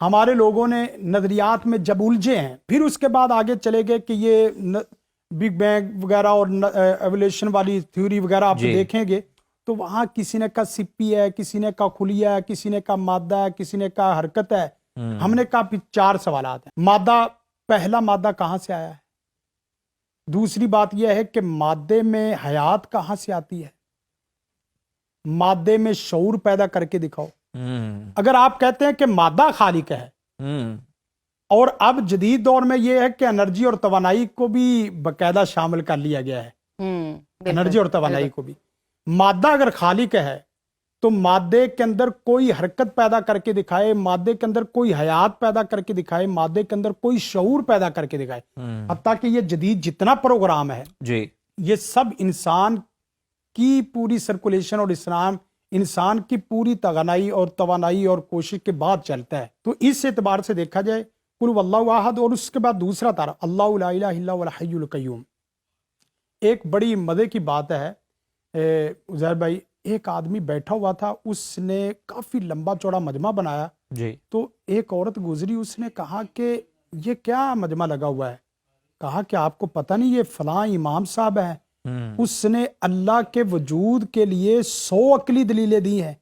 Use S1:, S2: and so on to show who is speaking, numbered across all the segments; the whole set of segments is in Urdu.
S1: ہمارے لوگوں نے نظریات میں جب الجھے ہیں، پھر اس کے بعد آگے چلے گئے کہ یہ بگ بینگ وغیرہ اور ایولیوشن والی تھیوری وغیرہ آپ دیکھیں گے تو وہاں کسی نے کہا سپی ہے، کسی نے کہا خلیہ ہے، کسی نے کہا مادہ ہے، کسی نے کہا حرکت ہے۔ ہم نے کہا پھر 4 سوالات ہیں۔ مادہ، پہلا مادہ کہاں سے آیا ہے؟ دوسری بات یہ ہے کہ مادے میں حیات کہاں سے آتی ہے؟ مادے میں شعور پیدا کر کے دکھاؤ۔ اگر آپ کہتے ہیں کہ مادہ خالق ہے، اور اب جدید دور میں یہ ہے کہ انرجی اور توانائی کو بھی باقاعدہ شامل کر لیا گیا ہے، انرجی اور توانائی کو بھی، مادہ اگر خالق ہے تو مادے کے اندر کوئی حرکت پیدا کر کے دکھائے، مادے کے اندر کوئی حیات پیدا کر کے دکھائے، مادے کے اندر کوئی شعور پیدا کر کے دکھائے، حتیٰ کہ یہ جدید جتنا پروگرام ہے یہ سب انسان کی پوری سرکولیشن اور انسان کی پوری توانائی اور کوشش کے بعد چلتا ہے۔ تو اس اعتبار سے دیکھا جائے قل هو اللہ احد، اور اس کے بعد دوسرا تارا اللہ لا الہ الا هو الحی القیوم۔ ایک بڑی مزے کی بات ہے عزیر بھائی، ایک آدمی بیٹھا ہوا تھا، اس نے کافی لمبا چوڑا مجمع بنایا، تو ایک عورت گزری، اس نے کہا کہ یہ کیا مجمع لگا ہوا ہے؟ کہا کہ آپ کو پتہ نہیں یہ فلاں امام صاحب ہیں، اس نے اللہ کے وجود کے لیے 100 عقلی دلیلیں دی ہیں۔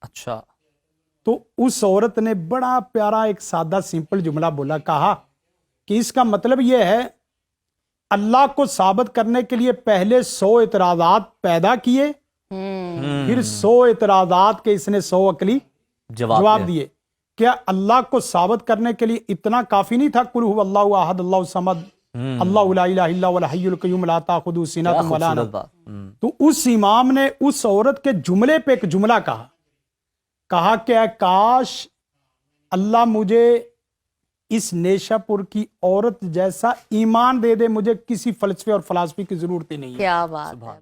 S2: اچھا،
S1: تو اس عورت نے بڑا پیارا ایک سادہ سمپل جملہ بولا، کہا کہ اس کا مطلب یہ ہے اللہ کو ثابت کرنے کے لیے پہلے 100 اعتراضات پیدا کیے، پھر 100 اعتراضات کے اس نے 100 عقلی جواب دیے۔ کیا اللہ کو ثابت کرنے کے لیے اتنا کافی نہیں تھا؟ قل هو اللہ احد اللہ الصمد اللہ لا الہ الا هو الحی القیوم لا تأخذہ سنۃ ولا نوم۔ تو اس امام نے اس عورت کے جملے پہ ایک جملہ کہا کہ اے کاش اللہ مجھے اس نیشہ پور کی عورت جیسا ایمان دے دے، مجھے کسی فلسفے اور فلسفی کی ضرورت ہی نہیں ہے۔
S3: کیا بات ہے۔